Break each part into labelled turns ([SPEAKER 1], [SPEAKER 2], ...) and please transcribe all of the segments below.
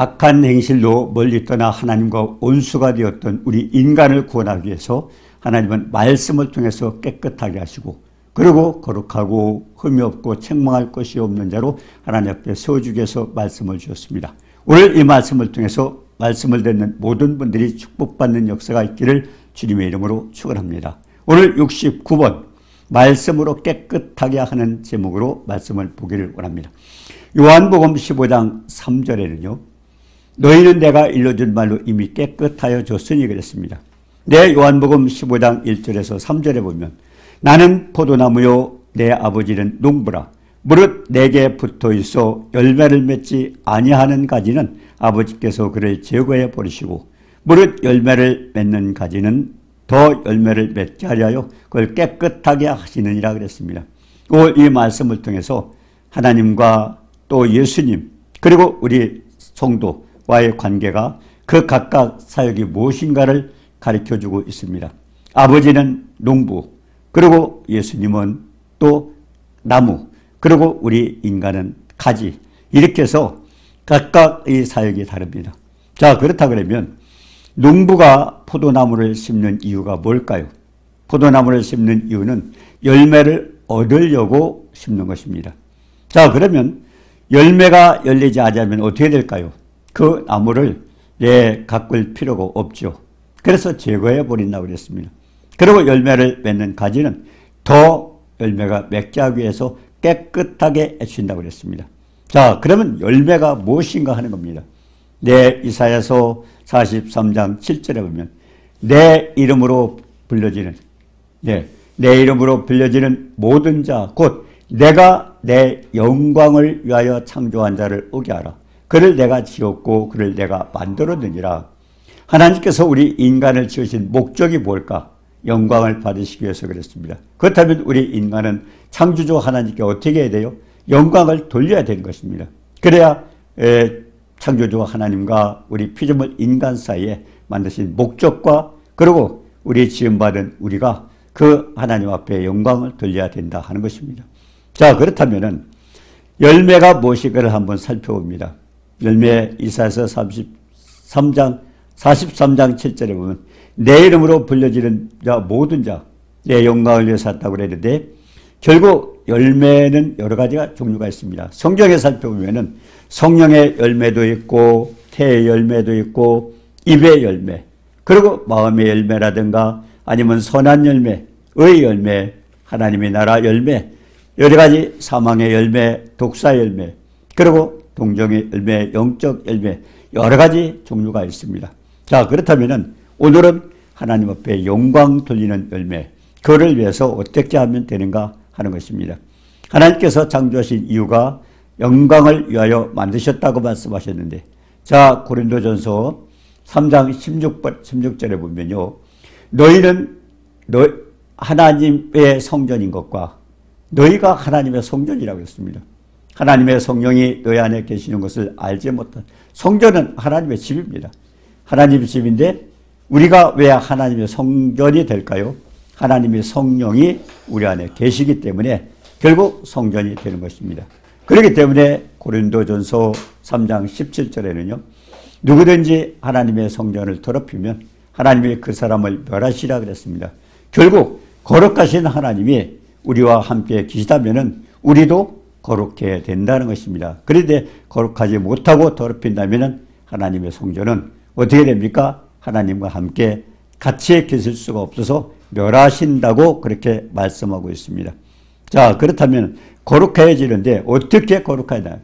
[SPEAKER 1] 악한 행실로 멀리 떠나 하나님과 원수가 되었던 우리 인간을 구원하기 위해서 하나님은 말씀을 통해서 깨끗하게 하시고 그리고 거룩하고 흠이 없고 책망할 것이 없는 자로 하나님 앞에 세워주기 위해서 말씀을 주셨습니다. 오늘 이 말씀을 통해서 말씀을 듣는 모든 분들이 축복받는 역사가 있기를 주님의 이름으로 축원합니다. 오늘 69번 말씀으로 깨끗하게 하는 제목으로 말씀을 보기를 원합니다. 요한복음 15장 3절에는요. 너희는 내가 일러준 말로 이미 깨끗하여 줬으니 그랬습니다. 네, 요한복음 15장 1절에서 3절에 보면 나는 포도나무요 내 아버지는 농부라. 무릇 내게 붙어 있어 열매를 맺지 아니하는 가지는 아버지께서 그를 제거해 버리시고 무릇 열매를 맺는 가지는 더 열매를 맺게 하려 그걸 깨끗하게 하시느니라 그랬습니다. 이 말씀을 통해서 하나님과 또 예수님 그리고 우리 성도와의 관계가 그 각각 사역이 무엇인가를 가르쳐주고 있습니다. 아버지는 농부 그리고 예수님은 또 나무 그리고 우리 인간은 가지 이렇게 해서 각각 이 사역이 다릅니다. 자, 그렇다 그러면 농부가 포도나무를 심는 이유가 뭘까요? 포도나무를 심는 이유는 열매를 얻으려고 심는 것입니다. 자, 그러면 열매가 열리지 않으면 어떻게 될까요? 그 나무를 가꿀 필요가 없죠. 그래서 제거해 버린다고 그랬습니다. 그리고 열매를 맺는 가지는 더 열매가 맺게 하기 위해서 깨끗하게 해주신다고 그랬습니다. 자, 그러면 열매가 무엇인가 하는 겁니다. 이사야서 43장 7절에 보면 내 이름으로 불려지는 내 이름으로 불려지는 모든 자 곧 내가 내 영광을 위하여 창조한 자를 오게 하라. 그를 내가 지었고 그를 내가 만들었느니라. 하나님께서 우리 인간을 지으신 목적이 뭘까? 영광을 받으시기 위해서 그랬습니다. 그렇다면 우리 인간은 창조주 하나님께 어떻게 해야 돼요? 영광을 돌려야 되는 것입니다. 그래야 창조주 하나님과 우리 피조물 인간 사이에 만드신 목적과 그리고 우리 지음받은 우리가 그 하나님 앞에 영광을 돌려야 된다 하는 것입니다. 자, 그렇다면 열매가 무엇인가를 한번 살펴봅니다. 열매 이사야서 43장 7절에 보면 내 이름으로 불려지는 자 모든 자 내 영광을 위해서 샀다고 그랬는데 결국 열매는 여러 가지가 종류가 있습니다. 성경에 살펴보면은 성령의 열매도 있고 태의 열매도 있고 입의 열매 그리고 마음의 열매라든가 아니면 선한 열매, 의 열매, 하나님의 나라 열매 여러 가지 사망의 열매, 독사 열매 그리고 동정의 열매, 영적 열매 여러 가지 종류가 있습니다. 자, 그렇다면 오늘은 하나님 앞에 영광 돌리는 열매 그거를 위해서 어떻게 하면 되는가 하는 것입니다. 하나님께서 창조하신 이유가 영광을 위하여 만드셨다고 말씀하셨는데 자, 고린도전서 3장 16절에 보면요. 너희는 하나님의 성전인 것과 너희가 하나님의 성전이라고 했습니다. 하나님의 성령이 너희 안에 계시는 것을 알지 못한 성전은 하나님의 집입니다. 하나님의 집인데 우리가 왜 하나님의 성전이 될까요? 하나님의 성령이 우리 안에 계시기 때문에 결국 성전이 되는 것입니다. 그렇기 때문에 고린도전서 3장 17절에는요. 누구든지 하나님의 성전을 더럽히면 하나님이 그 사람을 멸하시라 그랬습니다. 결국 거룩하신 하나님이 우리와 함께 계시다면 우리도 거룩해야 된다는 것입니다. 그런데 거룩하지 못하고 더럽힌다면 하나님의 성전은 어떻게 됩니까? 하나님과 함께 같이 계실 수가 없어서 멸하신다고 그렇게 말씀하고 있습니다. 자, 그렇다면 거룩해지는데 어떻게 거룩해야 되나?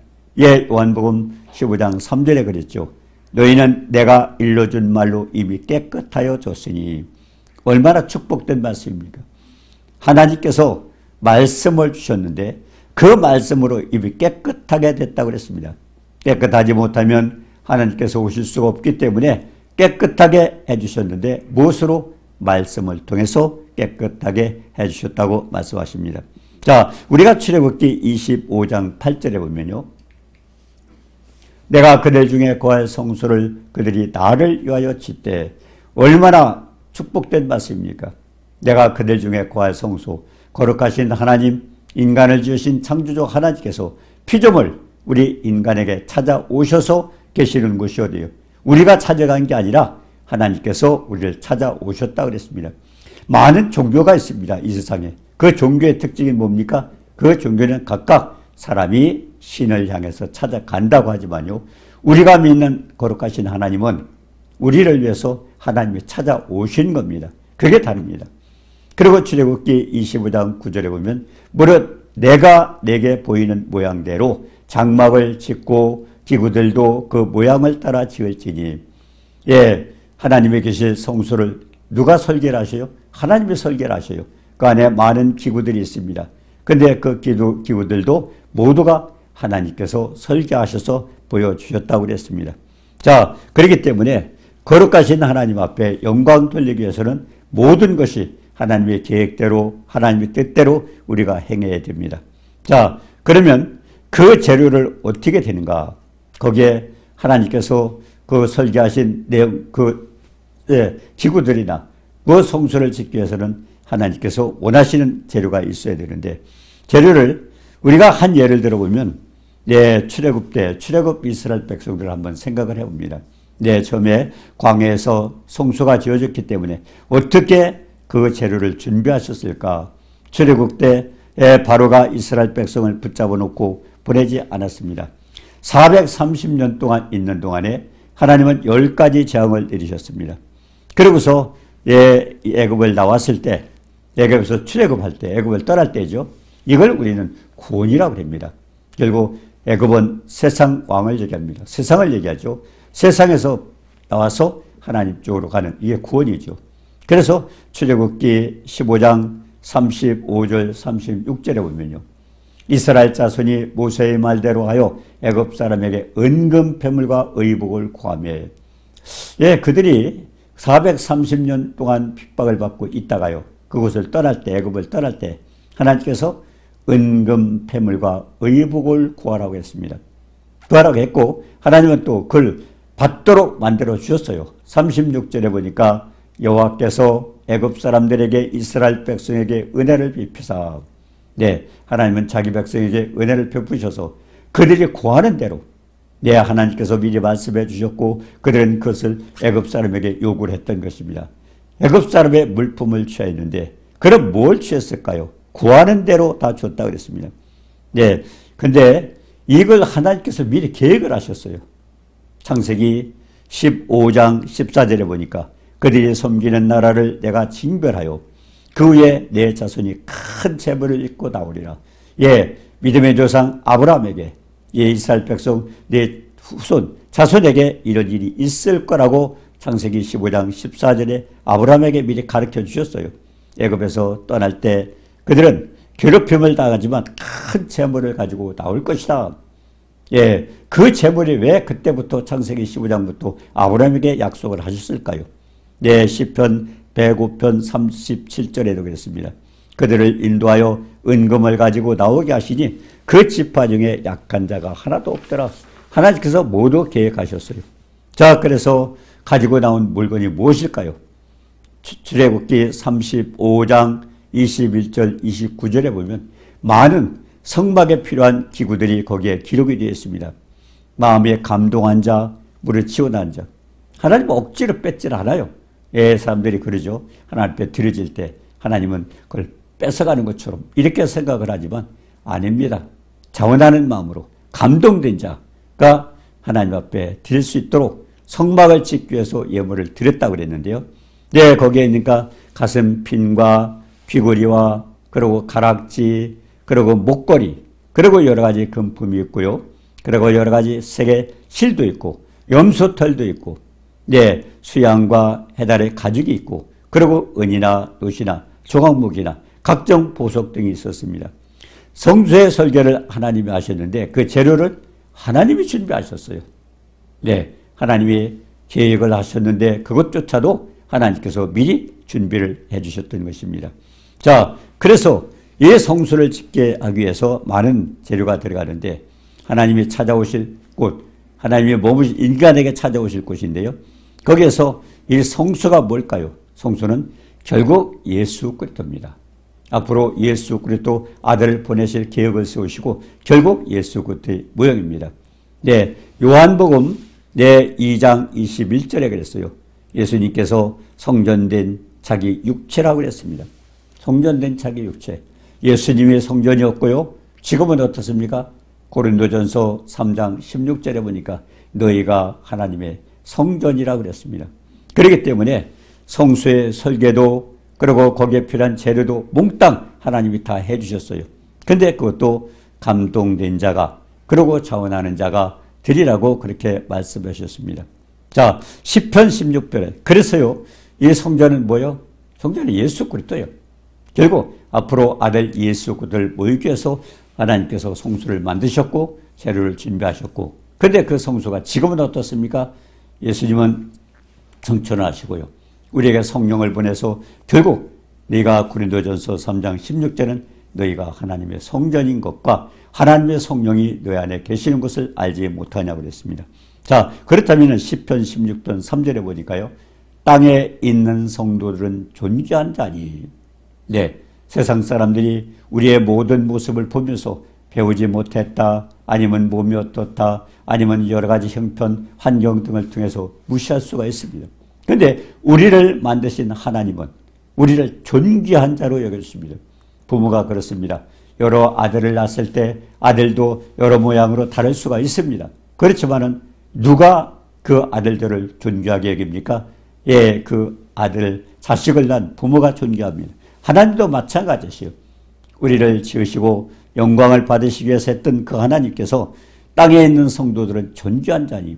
[SPEAKER 1] 요한복음 15장 3절에 그랬죠. 너희는 내가 일러준 말로 이미 깨끗하여 줬으니 얼마나 축복된 말씀입니까? 하나님께서 말씀을 주셨는데 그 말씀으로 이미 깨끗하게 됐다고 그랬습니다. 깨끗하지 못하면 하나님께서 오실 수가 없기 때문에 깨끗하게 해주셨는데 무엇으로? 말씀을 통해서 깨끗하게 해주셨다고 말씀하십니다. 자, 우리가 출애굽기 25장 8절에 보면요. 내가 그들 중에 거할 성소를 그들이 나를 위하여 짓되 얼마나 축복된 말씀입니까? 내가 그들 중에 거할 성소, 거룩하신 하나님, 인간을 지으신 창조주 하나님께서 피조물 우리 인간에게 찾아오셔서 계시는 곳이 어디예요? 우리가 찾아간 게 아니라 하나님께서 우리를 찾아오셨다 그랬습니다. 많은 종교가 있습니다. 이 세상에. 그 종교의 특징이 뭡니까? 그 종교는 각각 사람이 신을 향해서 찾아간다고 하지만요. 우리가 믿는 거룩하신 하나님은 우리를 위해서 하나님이 찾아오신 겁니다. 그게 다릅니다. 그리고 출애굽기 25장 9절에 보면 무릇 내가 내게 보이는 모양대로 장막을 짓고 기구들도 그 모양을 따라 지을지니. 예, 하나님의 계실 성소를 누가 설계를 하셔요? 하나님이 설계를 하셔요. 그 안에 많은 기구들이 있습니다. 근데 그 기구들도 모두가 하나님께서 설계하셔서 보여주셨다고 그랬습니다. 자, 그렇기 때문에 거룩하신 하나님 앞에 영광 돌리기 위해서는 모든 것이 하나님의 계획대로 하나님의 뜻대로 우리가 행해야 됩니다. 자, 그러면 그 재료를 어떻게 되는가? 거기에 하나님께서 그 설계하신 내용, 기구들이나 그 성소를 짓기 위해서는 하나님께서 원하시는 재료가 있어야 되는데, 재료를 우리가 한 예를 들어보면, 출애굽 때 출애굽 이스라엘 백성들을 한번 생각을 해봅니다. 처음에 광야에서 성소가 지어졌기 때문에 어떻게 그 재료를 준비하셨을까? 출애굽 때 바로가 이스라엘 백성을 붙잡아 놓고 보내지 않았습니다. 430년 동안 있는 동안에 하나님은 10가지 재앙을 내리셨습니다. 그러고서 애굽을 나왔을 때, 애굽에서 출애굽할 때, 애굽을 떠날 때죠. 이걸 우리는 구원이라고 합니다. 결국 애굽은 세상 왕을 얘기합니다. 세상을 얘기하죠. 세상에서 나와서 하나님 쪽으로 가는, 이게 구원이죠. 그래서 출애굽기 15장 35절 36절에 보면요, 이스라엘 자손이 모세의 말대로 하여 애굽 사람에게 은금 패물과 의복을 구하며, 그들이 430년 동안 핍박을 받고 있다가요, 그곳을 떠날 때, 애굽을 떠날 때 하나님께서 은금 패물과 의복을 구하라고 했습니다. 구하라고 했고, 하나님은 또 그걸 받도록 만들어 주셨어요. 36절에 보니까 여호와께서 애굽 사람들에게 이스라엘 백성에게 은혜를 베푸사, 하나님은 자기 백성에게 은혜를 베푸셔서 그들이 구하는 대로, 하나님께서 미리 말씀해 주셨고 그들은 그것을 애굽 사람에게 요구를 했던 것입니다. 애굽 사람의 물품을 취하였는데, 그럼 뭘 취했을까요? 구하는 대로 다 줬다 그랬습니다. 근데 이걸 하나님께서 미리 계획을 하셨어요. 창세기 15장 14절에 보니까 그들이 섬기는 나라를 내가 징별하여 그 후에 내 자손이 큰 재물을 입고 나오리라. 믿음의 조상 아브라함에게, 이스라엘 백성 내 후손 자손에게 이런 일이 있을 거라고 창세기 15장 14절에 아브라함에게 미리 가르쳐 주셨어요. 애굽에서 떠날 때 그들은 괴롭힘을 당하지만 큰 재물을 가지고 나올 것이다. 그 재물이 왜 그때부터 창세기 15장부터 아브라함에게 약속을 하셨을까요? 시편 105편 37절에도 그랬습니다. 그들을 인도하여 은금을 가지고 나오게 하시니 그 지파 중에 약한 자가 하나도 없더라. 하나님께서 모두 계획하셨어요. 자, 그래서 가지고 나온 물건이 무엇일까요? 출애굽기 35장 21절 29절에 보면 많은 성막에 필요한 기구들이 거기에 기록이 되어 있습니다. 마음에 감동한 자, 물을 지원한 자. 하나님 억지로 뺏질 않아요. 사람들이 그러죠. 하나님 앞에 드려질 때 하나님은 그걸 뺏어가는 것처럼 이렇게 생각을 하지만 아닙니다. 자원하는 마음으로 감동된 자가 하나님 앞에 드릴 수 있도록 성막을 짓기 위해서 예물을 드렸다고 그랬는데요. 거기에 있으니까 가슴 핀과 귀걸이와 그리고 가락지, 그리고 목걸이, 그리고 여러 가지 금품이 있고요. 그리고 여러 가지 색의 실도 있고 염소털도 있고, 수양과 해달의 가죽이 있고, 그리고 은이나 놋이나 조각목이나 각종 보석 등이 있었습니다. 성소의 설계를 하나님이 하셨는데 그 재료를 하나님이 준비하셨어요. 하나님이 계획을 하셨는데 그것조차도 하나님께서 미리 준비를 해주셨던 것입니다. 자, 그래서 이 성소를 짓게 하기 위해서 많은 재료가 들어가는데 하나님이 찾아오실 곳, 하나님이 머무실 인간에게 찾아오실 곳인데요. 거기에서 이 성소가 뭘까요? 성소는 결국 예수 그리스도입니다. 앞으로 예수 그리스도 아들을 보내실 계획을 세우시고 결국 예수 그리스도의 모형입니다. 요한복음 네, 2장 21절에 그랬어요. 예수님께서 성전된 자기 육체라고 그랬습니다. 성전된 자기 육체. 예수님의 성전이었고요. 지금은 어떻습니까? 고린도전서 3장 16절에 보니까 너희가 하나님의 성전이라고 그랬습니다. 그렇기 때문에 성수의 설계도 그리고 거기에 필요한 재료도 몽땅 하나님이 다 해주셨어요. 근데 그것도 감동된 자가 그리고 자원하는 자가 드리라고 그렇게 말씀하셨습니다. 자, 시편 16편에 그래서요. 이 성전은 뭐요? 성전은 예수 그리스도예요. 결국 앞으로 아들 예수 그리스도를 모이기 위해서 하나님께서 성수를 만드셨고 재료를 준비하셨고 그런데 그 성수가 지금은 어떻습니까? 예수님은 성천하시고요. 우리에게 성령을 보내서 결국 네가 고린도전서 3장 16절은 너희가 하나님의 성전인 것과 하나님의 성령이 너희 안에 계시는 것을 알지 못하냐고 그랬습니다. 자, 그렇다면 시편 16편 3절에 보니까요. 땅에 있는 성도들은 존귀한 자니. 네, 세상 사람들이 우리의 모든 모습을 보면서 배우지 못했다, 아니면 몸이 어떻다, 아니면 여러 가지 형편, 환경 등을 통해서 무시할 수가 있습니다. 그런데 우리를 만드신 하나님은 우리를 존귀한 자로 여겼습니다. 부모가 그렇습니다. 여러 아들을 낳았을 때 아들도 여러 모양으로 다를 수가 있습니다. 그렇지만은 누가 그 아들들을 존귀하게 여깁니까? 예, 그 아들, 자식을 낳은 부모가 존귀합니다. 하나님도 마찬가지시요. 우리를 지으시고 영광을 받으시기 위해서 했던 그 하나님께서 땅에 있는 성도들은 존귀한 자니.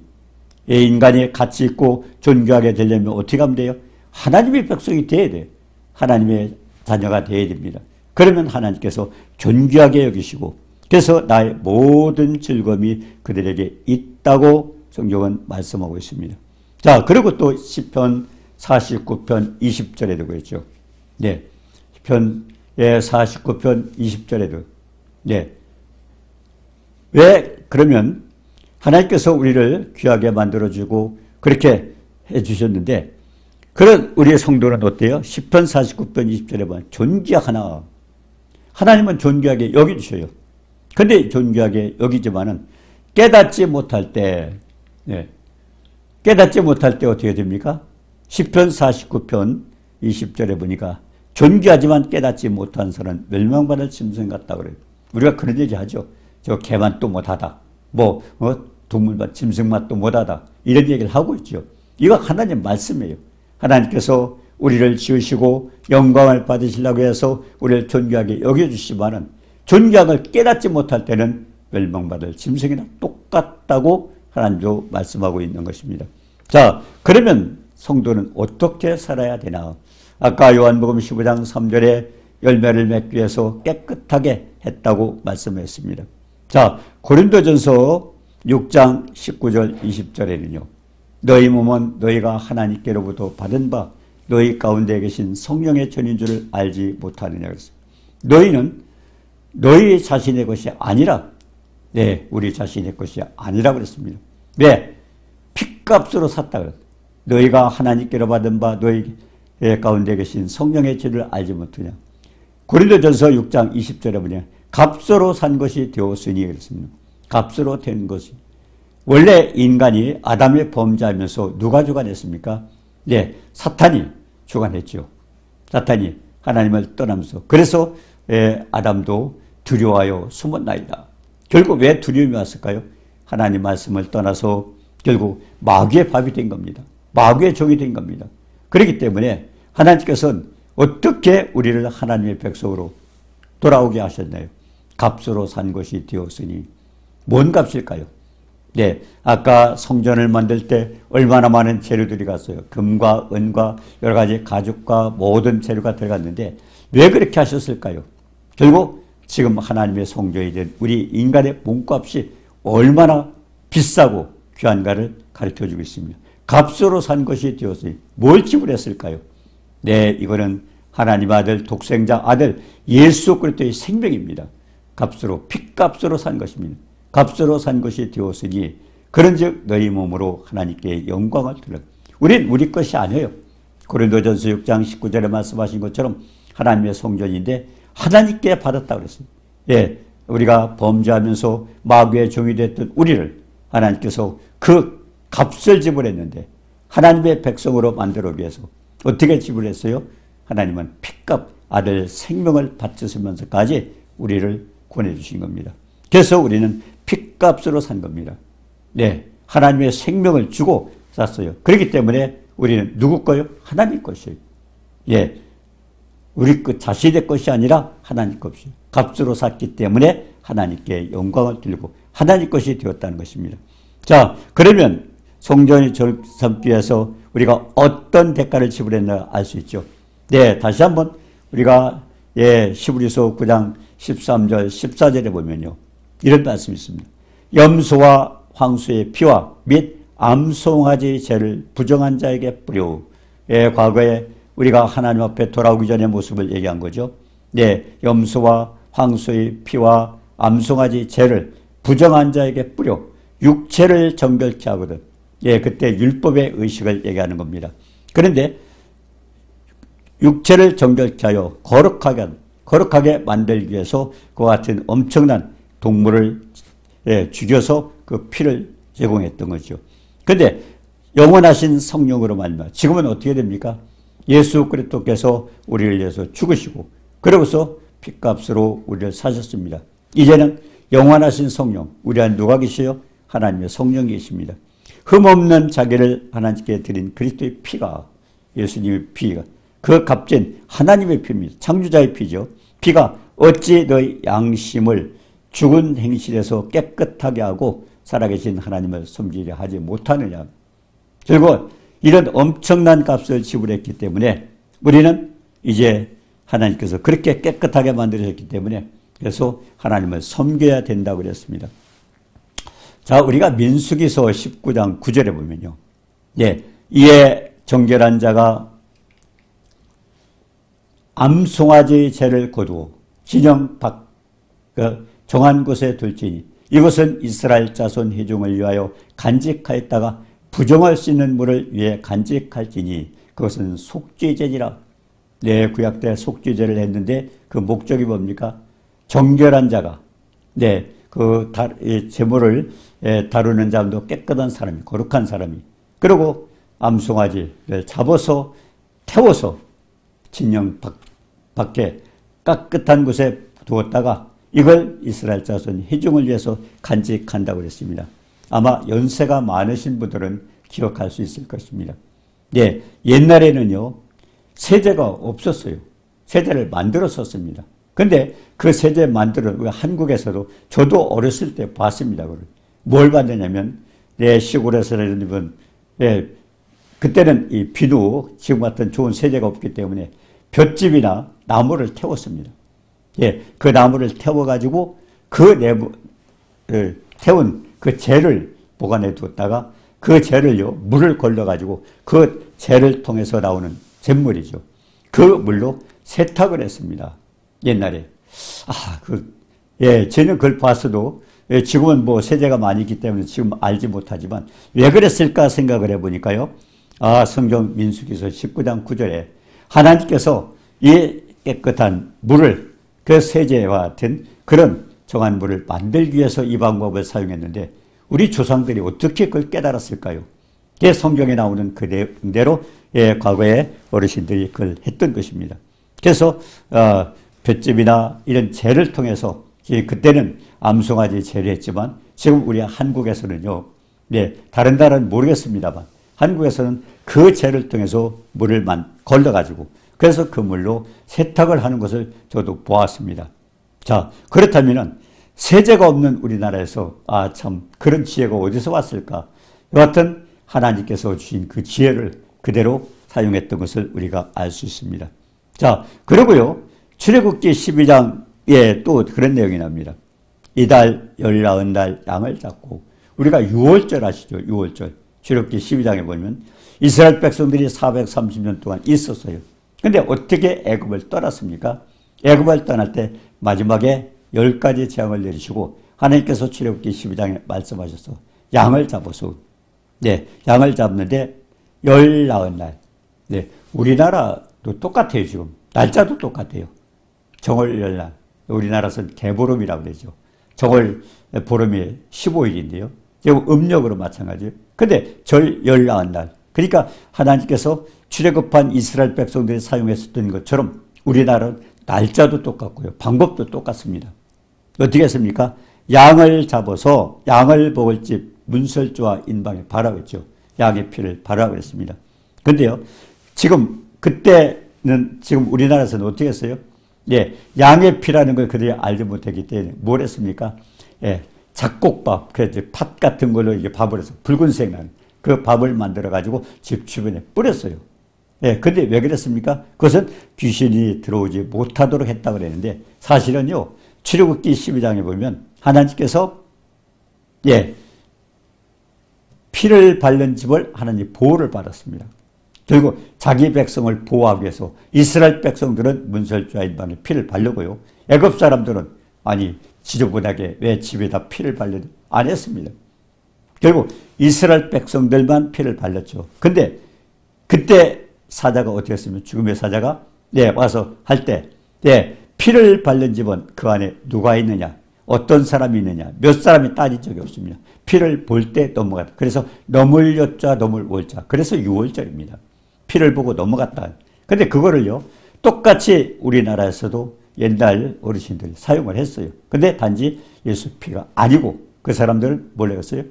[SPEAKER 1] 예, 인간이 가치 있고 존귀하게 되려면 어떻게 하면 돼요? 하나님의 백성이 돼야 돼요. 하나님의 자녀가 돼야 됩니다. 그러면 하나님께서 존귀하게 여기시고 그래서 나의 모든 즐거움이 그들에게 있다고 성경은 말씀하고 있습니다. 자, 그리고 또 시편 49편 20절에도 그랬죠. 네. 시편 49편 20절에도 네. 왜 그러면 하나님께서 우리를 귀하게 만들어주고 그렇게 해주셨는데 그런 우리의 성도는 어때요? 시편 49편 20절에 보면 존귀하나 하나님은 존귀하게 여겨주셔요. 근데 존귀하게 여기지만은 깨닫지 못할 때 네. 깨닫지 못할 때 어떻게 됩니까? 시편 49편 20절에 보니까 존귀하지만 깨닫지 못한 사람은 멸망받을 짐승 같다 그래요. 우리가 그런 얘기 하죠. 저 개만 또 못하다. 동물만 짐승만 또 못하다. 이런 얘기를 하고 있죠. 이거 하나님 말씀이에요. 하나님께서 우리를 지으시고 영광을 받으시려고 해서 우리를 존귀하게 여겨주시지만은 존귀함을 깨닫지 못할 때는 멸망받을 짐승이나 똑같다고 하나님도 말씀하고 있는 것입니다. 자, 그러면 성도는 어떻게 살아야 되나? 아까 요한복음 15장 3절에 열매를 맺기 위해서 깨끗하게 했다고 말씀했습니다. 자, 고린도전서 6장 19절 20절에는요. 너희 몸은 너희가 하나님께로부터 받은 바 너희 가운데 계신 성령의 전인 줄을 알지 못하느냐 그랬어요. 너희는 너희 자신의 것이 아니라 네, 우리 자신의 것이 아니라 그랬습니다. 왜? 핏값으로 샀다 그랬어요. 너희가 하나님께로 받은 바 너희 가운데 계신 성령의 죄를 알지 못하냐. 고린도전서 6장 20절에 보면 값으로 산 것이 되었으니 그랬습니다. 값으로 된 것이. 원래 인간이 아담의 범죄하면서 누가 주관했습니까? 네, 사탄이 주관했죠. 사탄이 하나님을 떠나면서. 그래서 아담도 두려워하여 숨었나이다. 결국 왜 두려움이 왔을까요? 하나님 말씀을 떠나서 결국 마귀의 밥이 된 겁니다. 마귀의 종이 된 겁니다. 그렇기 때문에 하나님께서는 어떻게 우리를 하나님의 백성으로 돌아오게 하셨나요? 값으로 산 것이 되었으니 뭔 값일까요? 네, 아까 성전을 만들 때 얼마나 많은 재료들이 갔어요. 금과 은과 여러 가지 가죽과 모든 재료가 들어갔는데 왜 그렇게 하셨을까요? 결국 지금 하나님의 성전이 된 우리 인간의 몸값이 얼마나 비싸고 귀한가를 가르쳐주고 있습니다. 값으로 산 것이 되었으니 뭘 지불했을까요? 네, 이거는 하나님 아들, 독생자 아들 예수 그리스도의 생명입니다. 값으로, 핏값으로 산 것입니다. 값으로 산 것이 되었으니 그런즉 너희 몸으로 하나님께 영광을 드려. 우린 우리 것이 아니에요. 고린도전서 6장 19절에 말씀하신 것처럼 하나님의 성전인데 하나님께 받았다고 그랬습니다. 예, 우리가 범죄하면서 마귀의 종이 됐던 우리를 하나님께서 그 값을 지불했는데 하나님의 백성으로 만들기 위해서 어떻게 지불했어요? 하나님은 피값 아들 생명을 바치시면서까지 우리를 구원해주신 겁니다. 그래서 우리는 피값으로 산 겁니다. 네, 하나님의 생명을 주고 샀어요. 그렇기 때문에 우리는 누구 거요? 하나님 것이에요. 예, 우리 그 자신의 것이 아니라 하나님 것이에요. 값으로 샀기 때문에 하나님께 영광을 드리고 하나님 것이 되었다는 것입니다. 자, 그러면 성전이 젊기 위해서 우리가 어떤 대가를 지불했나 알 수 있죠. 네, 다시 한번 우리가 히브리서 9장 13절 14절에 보면요, 이런 말씀이 있습니다. 염소와 황소의 피와 및 암송아지 죄를 부정한 자에게 뿌려. 과거에 우리가 하나님 앞에 돌아오기 전의 모습을 얘기한 거죠. 네, 염소와 황소의 피와 암송아지 죄를 부정한 자에게 뿌려 육체를 정결케 하거든. 예, 그때 율법의 의식을 얘기하는 겁니다. 그런데 육체를 정결케 하여 거룩하게 만들기 위해서 그와 같은 엄청난 동물을 죽여서 그 피를 제공했던 거죠. 그런데 영원하신 성령으로 말미암아 지금은 어떻게 됩니까? 예수 그리스도께서 우리를 위해서 죽으시고 그러고서 피값으로 우리를 사셨습니다. 이제는 영원하신 성령, 우리 안에 누가 계시요? 하나님의 성령이 계십니다. 흠없는 자기를 하나님께 드린 그리스도의 피가, 예수님의 피가, 그 값진 하나님의 피입니다. 창조자의 피죠. 피가 어찌 너희 양심을 죽은 행실에서 깨끗하게 하고 살아계신 하나님을 섬기려 하지 못하느냐. 결국 이런 엄청난 값을 지불했기 때문에 우리는 이제 하나님께서 그렇게 깨끗하게 만들으셨기 때문에 그래서 하나님을 섬겨야 된다고 그랬습니다. 자, 우리가 민수기서 19장 9절에 보면요. 예, 이에 정결한 자가 암송아지 죄를 거두어 진영 정한 곳에 둘지니 이것은 이스라엘 자손 회중을 위하여 간직하였다가 부정할 수 있는 물을 위해 간직할지니 그것은 속죄제니라. 네, 구약 때 속죄제를 했는데 그 목적이 뭡니까? 정결한 자가, 네, 그 제물을 다루는 자도 깨끗한 사람이, 거룩한 사람이, 그리고 암송아지를 잡아서 태워서 진영 밖에 깨끗한 곳에 두었다가 이걸 이스라엘 자손 회중을 위해서 간직한다고 그랬습니다. 아마 연세가 많으신 분들은 기억할 수 있을 것입니다. 네, 옛날에는요, 세제가 없었어요. 세제를 만들어 썼습니다. 근데 그 세제 만들어 한국에서도 저도 어렸을 때 봤습니다. 뭘 봤느냐면 시골에서는 그때는 이 비도 지금 같은 좋은 세제가 없기 때문에 볏짚이나 나무를 태웠습니다. 예, 그 나무를 태워가지고 태운 그 재를 보관해 두었다가 그 재를요, 물을 걸러가지고 그 재를 통해서 나오는 잿물이죠. 그 물로 세탁을 했습니다. 옛날에. 저는 그걸 봤어도, 지금은 뭐 세제가 많이 있기 때문에 지금 알지 못하지만 왜 그랬을까 생각을 해보니까요. 성경 민수기서 19장 9절에 하나님께서 이 깨끗한 물을 그 세제와 같은 그런 정한 물을 만들기 위해서 이 방법을 사용했는데 우리 조상들이 어떻게 그걸 깨달았을까요? 성경에 나오는 그 내용대로 과거에 어르신들이 그걸 했던 것입니다. 그래서 볏짚이나 이런 재를 통해서 그때는 암송아지 재를 했지만 지금 우리 한국에서는요, 다른 나라는 모르겠습니다만 한국에서는 그 재를 통해서 물을 걸러가지고 그래서 그 물로 세탁을 하는 것을 저도 보았습니다. 자, 그렇다면 세제가 없는 우리나라에서 참 그런 지혜가 어디서 왔을까? 여하튼 하나님께서 주신 그 지혜를 그대로 사용했던 것을 우리가 알 수 있습니다. 자, 그리고요, 출애굽기 12장에 또 그런 내용이 납니다. 이달 19날 양을 잡고, 우리가 6월절 아시죠? 6월절. 출애굽기 12장에 보면 이스라엘 백성들이 430년 동안 있었어요. 근데 어떻게 애굽을 떠났습니까? 애굽을 떠날 때 마지막에 10가지 재앙을 내리시고 하나님께서 출애굽기 12장에 말씀하셔서 양을 잡아서 양을 잡는데 19날. 우리나라도 똑같아요, 지금. 날짜도 똑같아요. 정월 10날. 우리나라에서는 개보름이라고 그러죠. 정월 보름이 15일인데요. 지금 음력으로 마찬가지예요. 근데 절 14날. 그러니까 하나님께서 출애굽한 이스라엘 백성들이 사용했었던 것처럼 우리나라는 날짜도 똑같고요. 방법도 똑같습니다. 어떻게 했습니까? 양을 잡아서 양을 먹을 집 문설주와 인방에 바라고 했죠. 양의 피를 바라고 했습니다. 근데요, 지금, 그때는 지금 우리나라에서는 어떻게 했어요? 예, 양의 피라는 걸 그들이 알지 못했기 때문에 뭘 했습니까? 예, 잡곡밥, 그래서 팥 같은 걸로 이게 밥을 해서 붉은색 나는 그 밥을 만들어가지고 집 주변에 뿌렸어요. 예, 근데 왜 그랬습니까? 그것은 귀신이 들어오지 못하도록 했다고 그랬는데 사실은요, 출애굽기 12장에 보면 하나님께서 예, 피를 바른 집을 하나님 보호를 받았습니다. 결국 자기 백성을 보호하기 위해서 이스라엘 백성들은 문설주와 인방에 피를 바르고요. 애굽 사람들은 아니 지저분하게 왜 집에다 피를 바르 안 했습니다. 결국 이스라엘 백성들만 피를 발랐죠. 근데 그때 사자가 어떻게 했으면 죽음의 사자가 네, 와서 할 때 네, 피를 바른 집은 그 안에 누가 있느냐, 어떤 사람이 있느냐, 몇 사람이 따진 적이 없습니다. 피를 볼 때 넘어갔다. 그래서 넘을 여자 넘을 월자. 그래서 6월절입니다. 피를 보고 넘어갔다. 근데 그거를요, 똑같이 우리나라에서도 옛날 어르신들이 사용을 했어요. 근데 단지 예수 피가 아니고 그 사람들은 뭘 했어요?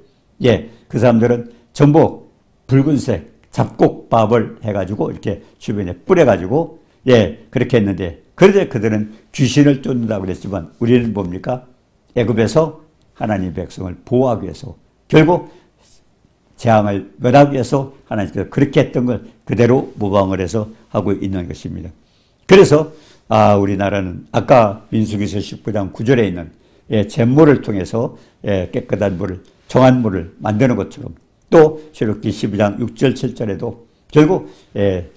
[SPEAKER 1] 예, 그 사람들은 전부 붉은색 잡곡밥을 해가지고 이렇게 주변에 뿌려가지고 예, 그렇게 했는데 그런데 그들은 귀신을 쫓는다고 그랬지만 우리는 뭡니까? 애굽에서 하나님의 백성을 보호하기 위해서 결국 재앙을 면하기 위해서 하나님께서 그렇게 했던 걸 그대로 모방을 해서 하고 있는 것입니다. 그래서 우리나라는 아까 민수기서 19장 9절에 있는 예, 잿물을 통해서 예, 깨끗한 물을 정한 물을 만드는 것처럼 또 출애굽기 12장 6절 7절에도 결국 예,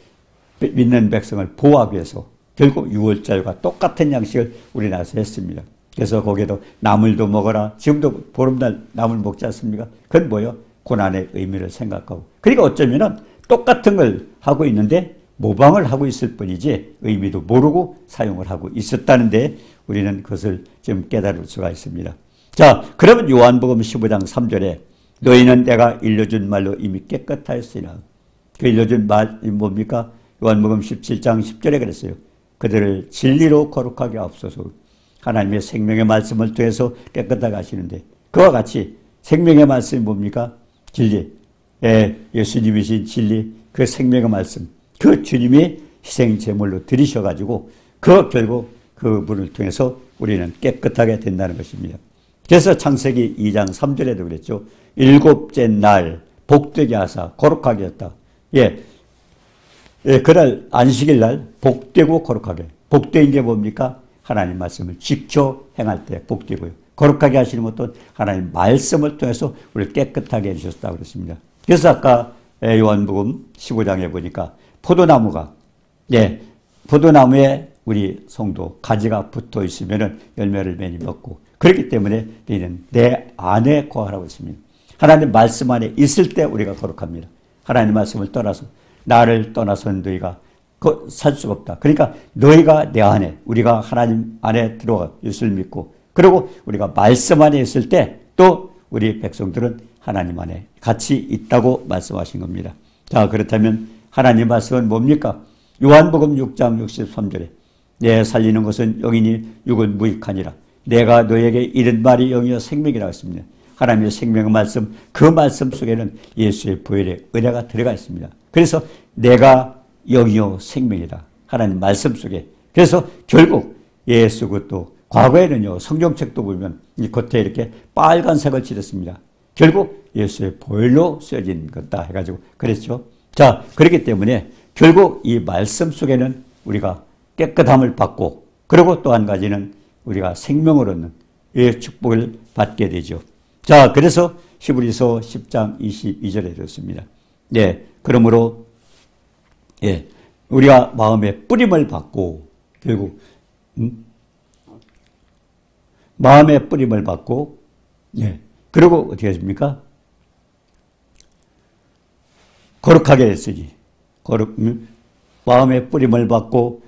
[SPEAKER 1] 믿는 백성을 보호하기 위해서 결국 6월절과 똑같은 양식을 우리나라에서 했습니다. 그래서 거기에도 나물도 먹어라. 지금도 보름날 나물 먹지 않습니까? 그건 뭐예요? 고난의 의미를 생각하고. 그러니까 어쩌면은 똑같은 걸 하고 있는데 모방을 하고 있을 뿐이지 의미도 모르고 사용을 하고 있었다는데 우리는 그것을 좀 깨달을 수가 있습니다. 자, 그러면 요한복음 15장 3절에 너희는 내가 일러준 말로 이미 깨끗하였으나 그 일러준 말이 뭡니까? 요한복음 17장 10절에 그랬어요. 그들을 진리로 거룩하게 하옵소서. 하나님의 생명의 말씀을 통해서 깨끗하게 하시는데 그와 같이 생명의 말씀이 뭡니까? 진리. 예수님이신 진리, 그 생명의 말씀. 그 주님이 희생 제물로 드리셔가지고 그 결국 그 분을 통해서 우리는 깨끗하게 된다는 것입니다. 그래서 창세기 2장 3절에도 그랬죠. 일곱째 날 복되게 하사 거룩하게 했다. 예, 그날 안식일 날 복되고 거룩하게. 복된 게 뭡니까? 하나님 말씀을 지켜 행할 때 복되고요. 거룩하게 하시는 것도 하나님 말씀을 통해서 우리를 깨끗하게 해주셨다고 그랬습니다. 그래서 아까 요한복음 15장에 보니까 포도나무가 예, 포도나무에 우리 성도 가지가 붙어 있으면 열매를 많이 먹고 그렇기 때문에 너희는 내 안에 거하라고 했습니다. 하나님 말씀 안에 있을 때 우리가 거룩합니다. 하나님 말씀을 떠나서 나를 떠나서는 너희가 살 수가 없다. 그러니까 너희가 내 안에 우리가 하나님 안에 들어가 예수를 믿고 그리고 우리가 말씀 안에 있을 때 또 우리 백성들은 하나님 안에 같이 있다고 말씀하신 겁니다. 자, 그렇다면 하나님 말씀은 뭡니까? 요한복음 6장 63절에 내 살리는 것은 영이니 육은 무익하니라. 내가 너에게 이른 말이 영이여 생명이라고 했습니다. 하나님의 생명의 말씀, 그 말씀 속에는 예수의 보혈의 은혜가 들어가 있습니다. 그래서 내가 영이요 생명이다. 하나님 말씀 속에. 그래서 결국 예수 그것도 과거에는요 성경책도 보면 이 겉에 이렇게 빨간색을 칠했습니다. 결국 예수의 보혈로 쓰여진 것다 해가지고 그랬죠. 자, 그렇기 때문에 결국 이 말씀 속에는 우리가 깨끗함을 받고 그리고 또 한 가지는 우리가 생명을 얻는 이 축복을 받게 되죠. 자, 그래서 히브리서 10장 22절에 이렇습니다. 네, 그러므로 예, 우리가 마음에 뿌림을 받고 결국 마음에 뿌림을 받고 예, 그리고 어떻게 했습니까? 거룩하게 됐으니 마음에 뿌림을 받고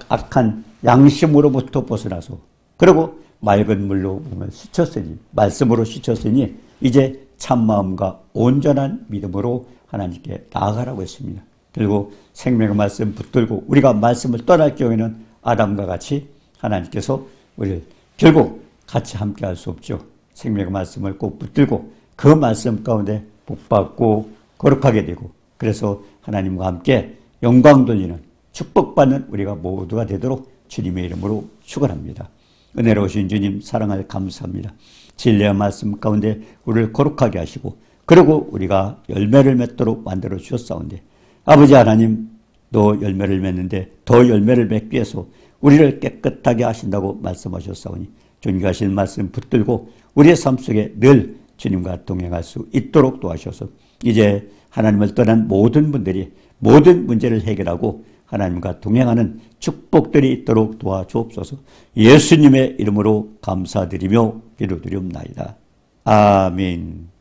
[SPEAKER 1] 악한 양심으로부터 벗어나서 그리고 맑은 물로 몸을 씻었으니 말씀으로 씻었으니 이제 참마음과 온전한 믿음으로 하나님께 나아가라고 했습니다. 그리고 생명의 말씀 붙들고 우리가 말씀을 떠날 경우에는 아담과 같이 하나님께서 우리를 결국 같이 함께 할 수 없죠. 생명의 말씀을 꼭 붙들고 그 말씀 가운데 복받고 거룩하게 되고 그래서 하나님과 함께 영광 돌리는 축복받는 우리가 모두가 되도록 주님의 이름으로 축원합니다. 은혜로우신 주님 사랑을 감사합니다. 진리의 말씀 가운데 우리를 거룩하게 하시고 그리고 우리가 열매를 맺도록 만들어 주셨사온데 아버지 하나님 또 열매를 맺는데 더 열매를 맺기 위해서 우리를 깨끗하게 하신다고 말씀하셨사오니 존귀하신 말씀 붙들고 우리의 삶 속에 늘 주님과 동행할 수 있도록 도와주셔서 이제 하나님을 떠난 모든 분들이 모든 문제를 해결하고 하나님과 동행하는 축복들이 있도록 도와주옵소서. 예수님의 이름으로 감사드리며 기도드리옵나이다. 아멘.